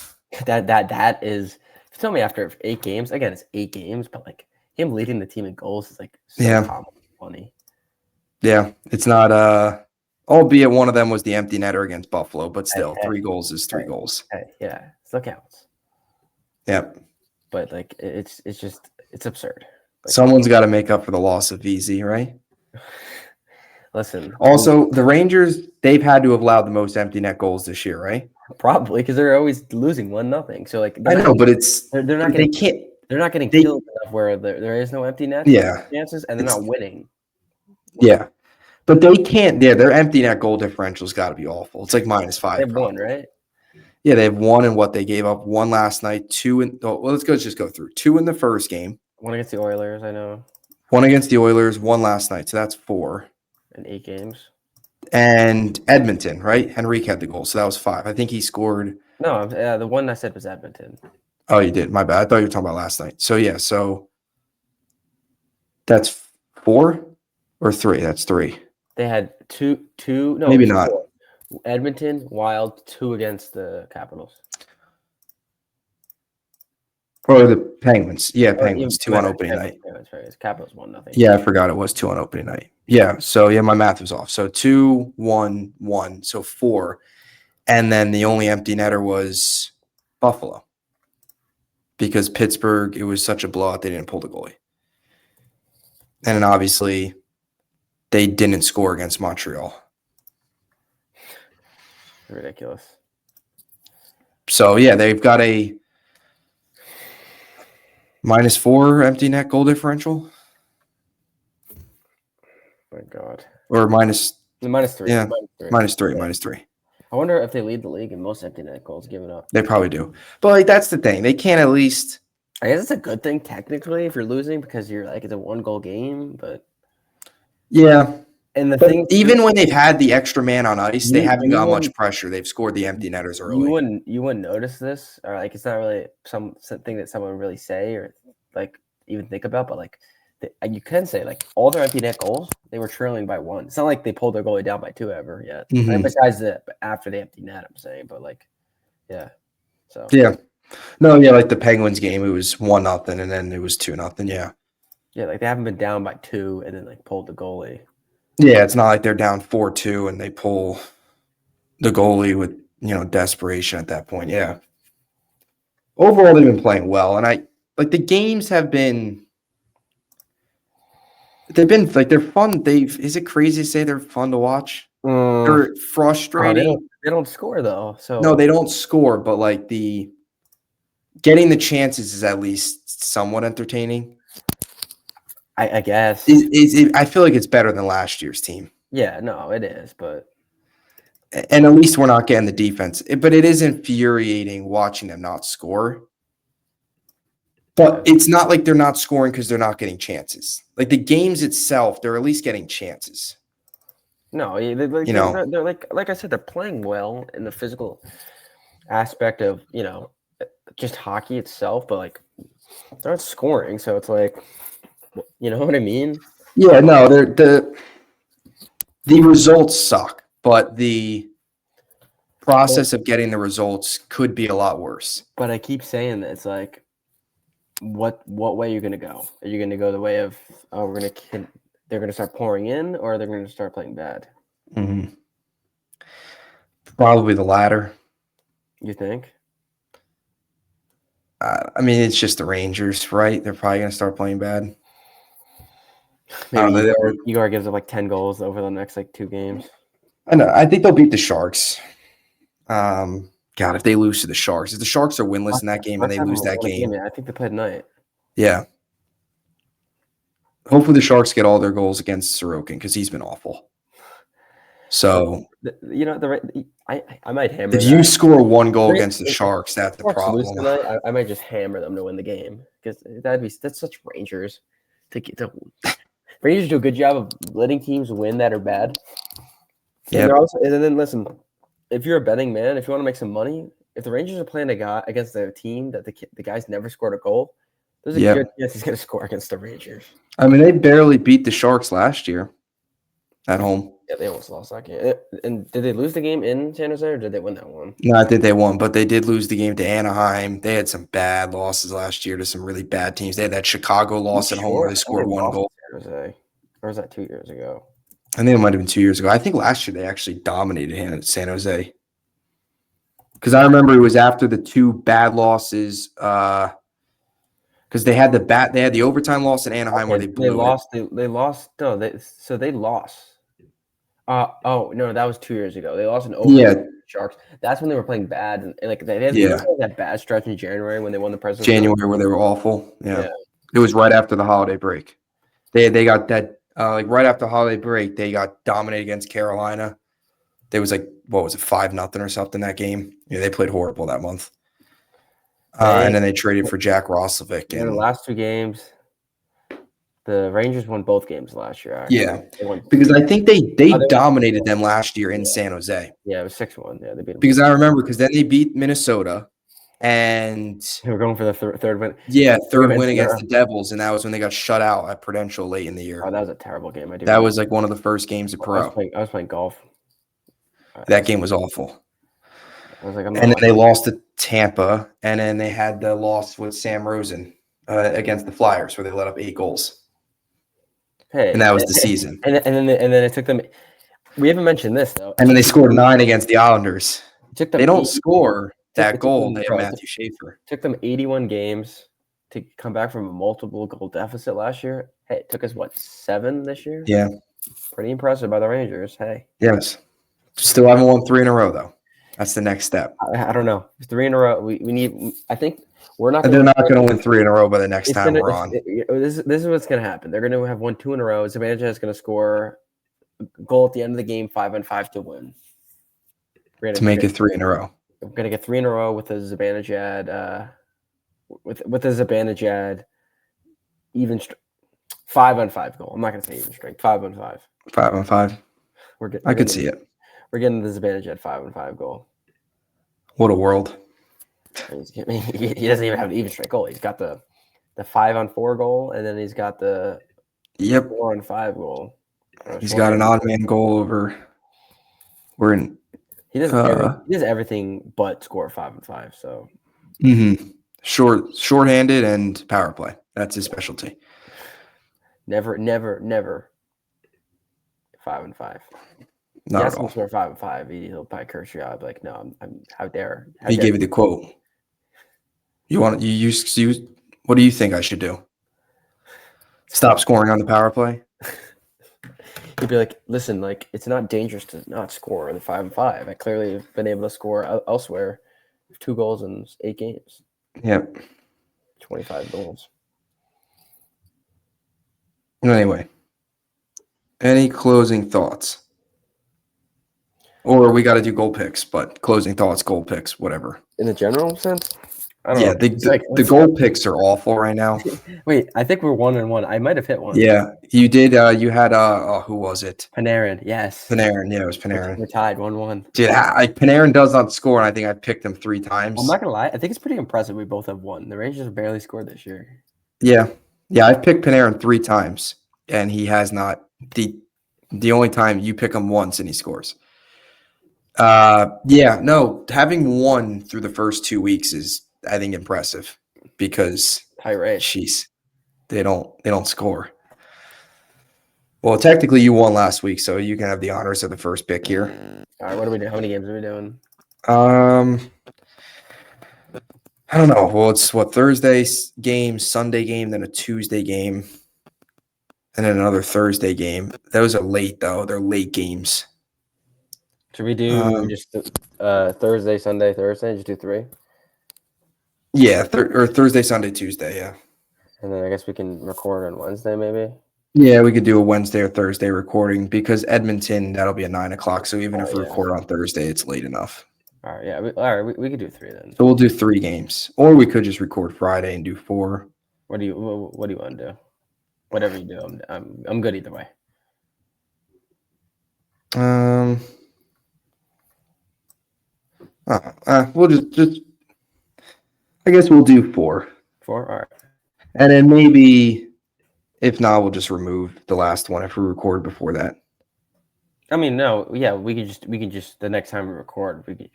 that is, tell me after 8 games, again, it's 8 games, but like him leading the team in goals is like so funny. Yeah, it's not albeit one of them was the empty netter against Buffalo, but still 3 goals is 3 goals. Yeah, still counts. Yeah. But like it's absurd. Like, someone's got to make up for the loss of VZ, right? Listen. Also, the Rangers, they've had to have allowed the most empty net goals this year, right? Probably because they're always losing 1-0. So like I know, but they're not getting killed enough where there is no empty net chances, and they're not winning. Yeah, but they can't. Yeah, their empty net goal differential's got to be awful. It's like -5. They have 1, right? Yeah, they have 1 in what they gave up. 1 last night. 2 in. Well, let's just go through. 2 in the first game. 1 against the Oilers, I know. 1 against the Oilers. 1 last night. So that's 4 in 8 games. And Edmonton, right? Henrique had the goal, so that was 5. I think he scored. No, the one I said was Edmonton. Oh, you did. My bad. I thought you were talking about last night. So yeah, so that's 4 or 3. That's 3. They had 2. No, maybe not. 4. Edmonton, Wild, 2 against the Capitals. Or the Penguins. Yeah, Penguins, 2 on opening night. Capitals 1-0. Yeah, I forgot it was 2 on opening night. Yeah, so yeah, my math was off. So 2, 1, 1, so 4. And then the only empty netter was Buffalo. Because Pittsburgh, it was such a blowout, they didn't pull the goalie. And then obviously, they didn't score against Montreal. Ridiculous. So yeah, they've got a -4 empty net goal differential. My God. Or -3. Yeah, -3. I wonder if they lead the league in most empty net goals given up. They probably do. But like that's the thing. They can't at least. I guess it's a good thing technically if you're losing because you're like it's a 1-goal game, but yeah. And the thing, even when they've had the extra man on ice, they haven't got much pressure. They've scored the empty netters early. You wouldn't notice this, or like it's not really something that someone would really say or like even think about. But like you can say like all their empty net goals, they were trailing by 1. It's not like they pulled their goalie down by 2 ever yet. Mm-hmm. Right? Besides after the empty net, I'm saying, but like, yeah. So yeah, no, yeah, like the Penguins game, it was 1-0, and then it was 2-0. Yeah. Yeah, like they haven't been down by 2 and then like pulled the goalie. Yeah, it's not like they're down 4-2 and they pull the goalie with, desperation at that point. Yeah. Overall, they've been playing well. And the games have been like, they're fun. Is it crazy to say they're fun to watch? They're frustrating. They don't score though. So no, they don't score, but like getting the chances is at least somewhat entertaining. I guess. I feel like it's better than last year's team. Yeah, no, it is, but and at least we're not getting the defense. But it is infuriating watching them not score. But it's not like they're not scoring because they're not getting chances. Like the games itself, they're at least getting chances. No, they're like I said, they're playing well in the physical aspect of just hockey itself, but like they're not scoring, so it's like, you know what I mean? Yeah, no, the results suck, but the process of getting the results could be a lot worse. But I keep saying that it's like, what way are you going to go? Are you going to go the way of they're going to start pouring in, or they're going to start playing bad? Mm-hmm. Probably the latter. You think? I mean, it's just the Rangers, right? They're probably going to start playing bad. Maybe Igor gives up like 10 goals over the next like 2 games. I know. I think they'll beat the Sharks. God, if they lose to the Sharks, if the Sharks are winless in that game and they lose that game, I think they play tonight. Yeah. Hopefully the Sharks get all their goals against Sorokin because he's been awful. So I might hammer. If you score 1 goal against the Sharks, that's a problem. Tonight, I might just hammer them to win the game because that's such Rangers Rangers do a good job of letting teams win that are bad. Yeah, and then listen, if you're a betting man, if you want to make some money, if the Rangers are playing a guy against a team that the guy's never scored a goal, there's a good chance he's going to score against the Rangers. I mean, they barely beat the Sharks last year at home. Yeah, they almost lost that game. And did they lose the game in San Jose, or did they win that one? No, I think they won, but they did lose the game to Anaheim. They had some bad losses last year to some really bad teams. They had that Chicago loss at home where they scored 1 goal. San Jose. Or was that 2 years ago? I think it might have been 2 years ago. I think last year they actually dominated San Jose. Because I remember it was after the 2 bad losses. Because they had the overtime loss in Anaheim where they blew lost. They lost. No, they lost. Oh no, that was 2 years ago. They lost in overtime to the Sharks. That's when they were playing bad, and like they had that bad stretch in January when they won the President's January where they were awful. Yeah. It was right after the holiday break. They got that right after the holiday break. They got dominated against Carolina. There was like, what was it, 5-0 or something that game? Yeah, they played horrible that month. And then they traded for Jack Roslovic. In the last 2 games, the Rangers won both games last year. Actually. Yeah, because I think they dominated them last year in San Jose. Yeah, it was 6-1. Yeah, they beat them. Because I remember then they beat Minnesota, and they were going for the third win. Yeah, third win against the Devils, and that was when they got shut out at Prudential late in the year. Oh, that was a terrible game. That was like one of the first games of pro. I was playing golf. That game was awful. I was like, and then they lost to Tampa, and then they had the loss with Sam Rosen against the Flyers, where they let up 8 goals. And that was the season. And then it took them. We haven't mentioned this though. And then they scored 9 against the Islanders. They don't score that goal. They have Matthew Schaefer. Took them 81 games to come back from a multiple goal deficit last year. Hey, it took us 7 this year? Yeah. Pretty impressive by the Rangers. Hey. Yes. Still haven't won 3 in a row though. That's the next step. I don't know. 3 in a row. We need. I think we're not. They're not going to win 3 in a row by the next time we're on. This is what's going to happen. They're going to have won 2 in a row. Zibanejad is going to score a goal at the end of the game, 5-5 to win. To make it 3 in a row. We're going to get 3 in a row with a Zibanejad. With a Zibanejad, even 5-5 goal. I'm not going to say even strength. 5-5. 5-5. I could see it. We're getting the Zibanejad 5-5 goal. What a world! He doesn't even have an even strength goal. He's got the 5-on-4 goal, and then he's got the 4-on-5 goal. He's got an odd man goal over. He does everything but score 5-5. So. Shorthanded and power play. That's his specialty. Never 5-5. Not at all. Score 5-5. He'll probably curse you out. Like, no, I'm how dare. He gave you the quote. What do you think I should do? Stop scoring on the power play? He'd be like, listen, like it's not dangerous to not score in the 5-5. I clearly have been able to score elsewhere. 2 goals in 8 games. Yep. 25 goals. Anyway, any closing thoughts? Or we got to do goal picks, but closing thoughts, goal picks, whatever. In the general sense, I don't Yeah, know. the goal picks are awful right now. Wait, I think we're 1-1. I might have hit one. Yeah, you did. You had who was it? Panarin, yes. Panarin. Yeah, it was Panarin. We're tied 1-1. Dude, Panarin does not score, and I think I picked him 3 times. I'm not gonna lie. I think it's pretty impressive. We both have won. The Rangers have barely scored this year. Yeah, I've picked Panarin 3 times, and he has not. The only time you pick him once and he scores. No, having won through the first 2 weeks is, I think, impressive because jeez, they don't score. Well, technically, you won last week, so you can have the honors of the first pick here. All right, what are we doing? How many games are we doing? I don't know. Well, it's Thursday game, Sunday game, then a Tuesday game, and then another Thursday game. Those are late though. They're late games. Should we do just Thursday, Sunday, Thursday? Just do 3. Yeah, or Thursday, Sunday, Tuesday. Yeah. And then I guess we can record on Wednesday, maybe. Yeah, we could do a Wednesday or Thursday recording because Edmonton, that'll be at 9 o'clock. So even if we record on Thursday, it's late enough. All right, yeah. We could do 3 then. So we'll do 3 games, or we could just record Friday and do 4. What do you want to do? Whatever you do, I'm good either way. We'll just. I guess we'll do 4. 4, all right. And then maybe, if not, we'll just remove the last one if we record before that. I mean, no, yeah, we can just the next time we record, we can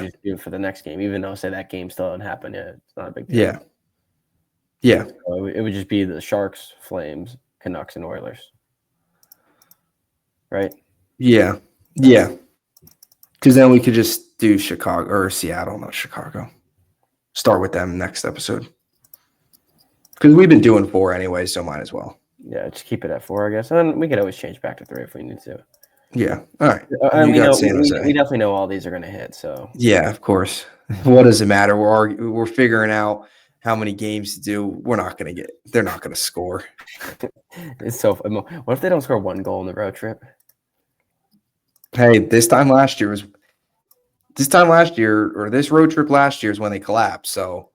just do it for the next game, even though say that game still hasn't happened yet. It's not a big deal. Yeah. So it would just be the Sharks, Flames, Canucks, and Oilers, right? Yeah. Because then we could just do Chicago or Seattle, not Chicago. Start with them next episode. Because we've been doing 4 anyway, so might as well. Yeah, just keep it at 4, I guess. And we could always change back to 3 if we need to. Yeah. All right. We definitely know all these are going to hit. So yeah, of course. What does it matter? We're figuring out how many games to do. We're not going to get. They're not going to score. It's so. What if they don't score 1 goal on the road trip? Hey, this time last year, or this road trip last year is when they collapsed. So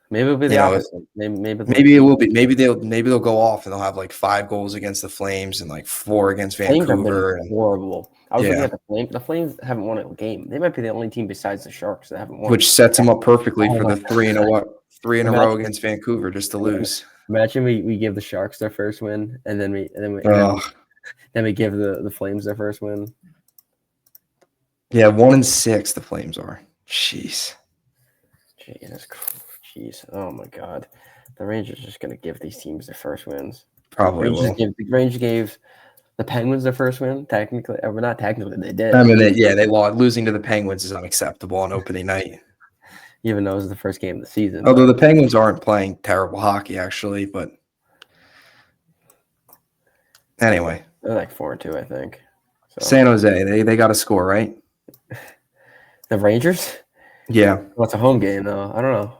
maybe it'll be the opposite. Maybe it will be. Maybe they'll go off and they'll have like 5 goals against the Flames and like 4 against Vancouver. Horrible. I was looking at the Flames. The Flames haven't won a game. They might be the only team besides the Sharks that haven't won. Which sets them up perfectly for the 3 in a row against Vancouver just to lose. Imagine we give the Sharks their first win, and then we give the Flames their first win. Yeah, 1-6 the Flames are. Jeez. Jeez. Oh my God. The Rangers are just gonna give these teams their first wins. Probably will. The Rangers gave the Penguins their first win. Technically, or not technically, they did. I mean, they lost. Losing to the Penguins is unacceptable on opening night. Even though it was the first game of the season. Although the Penguins aren't playing terrible hockey, actually, but anyway. They're like 4-2, I think. So. San Jose, they got a score, right? The Rangers? Yeah. Well, it's a home game, though. I don't know.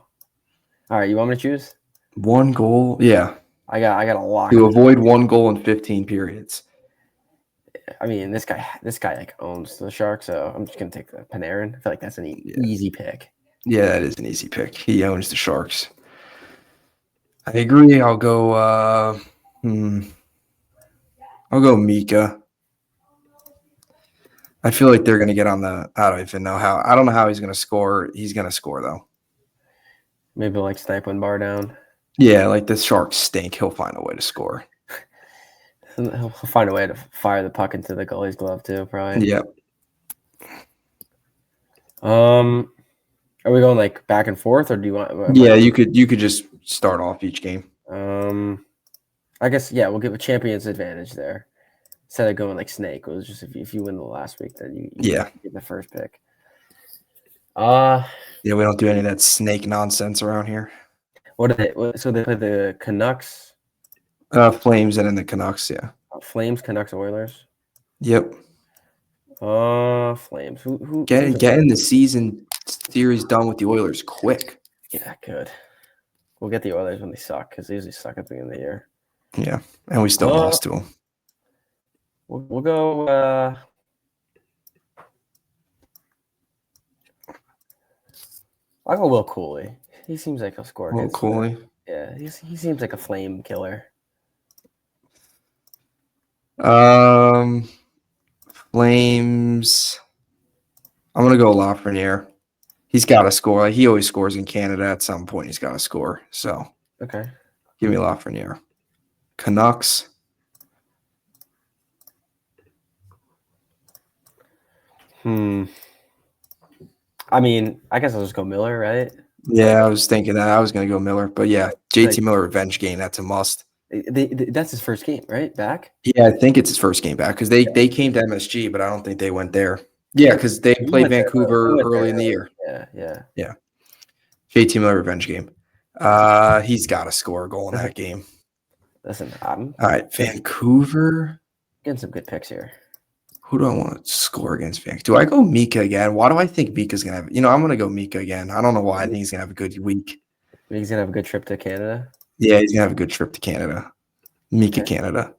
All right, you want me to choose? 1 goal? Yeah. I got a lock. To avoid 1 goal in 15 periods. I mean, this guy like owns the Sharks, so I'm just gonna take the Panarin. I feel like that's an easy pick. Yeah, that is an easy pick. He owns the Sharks. I agree. I'll go. I'll go Mika. I feel like they're gonna get on the. I don't even know how. I don't know how he's gonna score. He's gonna score though. Maybe like snipe one bar down. Yeah, like the Sharks stink. He'll find a way to score. He'll find a way to fire the puck into the goalie's glove too, probably. Yep. Are we going like back and forth, or do you want? Yeah, you could just start off each game. I guess we'll give a champion's advantage there instead of going like snake. It was just if you win the last week, then you get the first pick. Yeah, we don't do any of that snake nonsense around here. So they play the Canucks. Flames and then the Canucks, yeah. Flames, Canucks, Oilers. Yep. Flames. Who getting the season series done with the Oilers quick. Yeah, good. We'll get the Oilers when they suck because they usually suck at the beginning of the year. Yeah, and we still lost to him. We'll go. I'll go Will Cooley. He seems like he'll score. Will Cooley. Yeah, he seems like a flame killer. Flames. I'm gonna go Lafreniere. He's got to score. He always scores in Canada at some point. He's got to score. So okay, give me Lafreniere. Canucks. I mean, I guess I'll just go Miller, right? Yeah, I was thinking that. I was going to go Miller. But yeah, JT Miller revenge game. That's a must. That's his first game, right? Back? Yeah, I think it's his first game back because they came to MSG, but I don't think they went there. Yeah, because they played Vancouver early in the year. Yeah. JT Miller revenge game. He's got to score a goal in that game. Listen, all right, Vancouver. Getting some good picks here. Who do I want to score against Vancouver? Do I go Mika again? Why do I think Mika's going to have – I'm going to go Mika again. I don't know why. I think he's going to have a good week. He's going to have a good trip to Canada? Yeah, he's going to have a good trip to Canada. Mika, okay. Canada.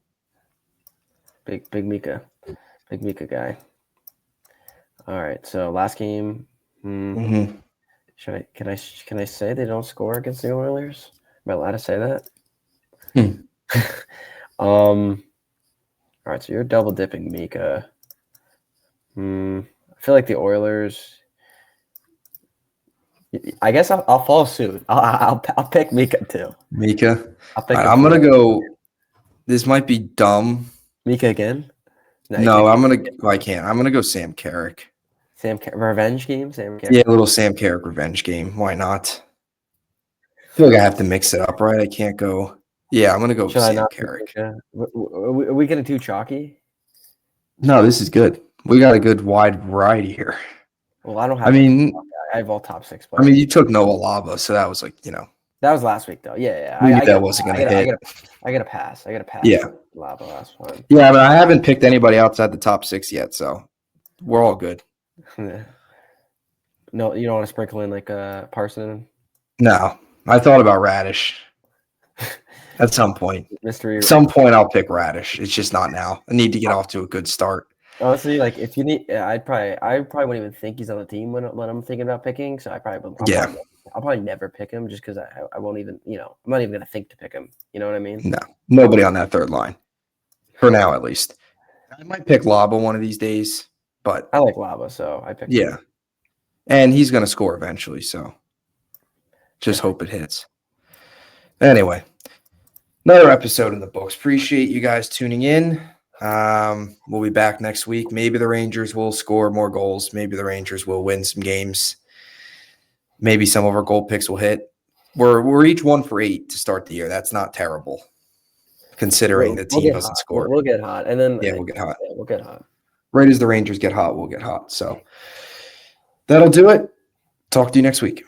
Big Mika. Big Mika guy. All right, so last game. Can I say they don't score against the Oilers? Am I allowed to say that? All right, so you're double dipping Mika. I feel like the Oilers. I guess I'll follow suit. I'll pick Mika too. Mika. I'm gonna go. This might be dumb. Mika again? No, I can't. I'm gonna go Sam Carrick. Revenge game. Sam Carrick. Yeah, a little Sam Carrick revenge game. Why not? I feel like I have to mix it up, right? I can't go. Yeah, I'm gonna go Sam Carrick. Are we getting too chalky? No, this is good. We got a good wide variety here. Well, I don't have. I have all top 6 players. I mean, you took Noah Laba, so that was like, That was last week, though. Yeah. We knew that wasn't going to hit. I got to pass. Yeah. Laba last one. Yeah, but I haven't picked anybody outside the top 6 yet, so we're all good. No, you don't want to sprinkle in like Parson? No, I thought about Radish. At some point. At some point, I'll pick Radish. It's just not now. I need to get off to a good start. Honestly, like if you need, I probably wouldn't even think he's on the team when I'm thinking about picking. So I'll probably never pick him just because I won't even, I'm not even gonna think to pick him. You know what I mean? No, nobody on that third line for now, at least. I might pick Laba one of these days, but I like Laba, so I picked him. And he's gonna score eventually, so just hope it hits. Anyway, another episode in the books. Appreciate you guys tuning in. We'll be back next week. Maybe the Rangers will score more goals. Maybe the Rangers will win some games. Maybe some of our goal picks will hit. We're each 1 for 8 to start the year. That's not terrible, considering the team doesn't score. We'll get hot, and then we'll get hot. We'll get hot. Right as the Rangers get hot, we'll get hot. So that'll do it. Talk to you next week.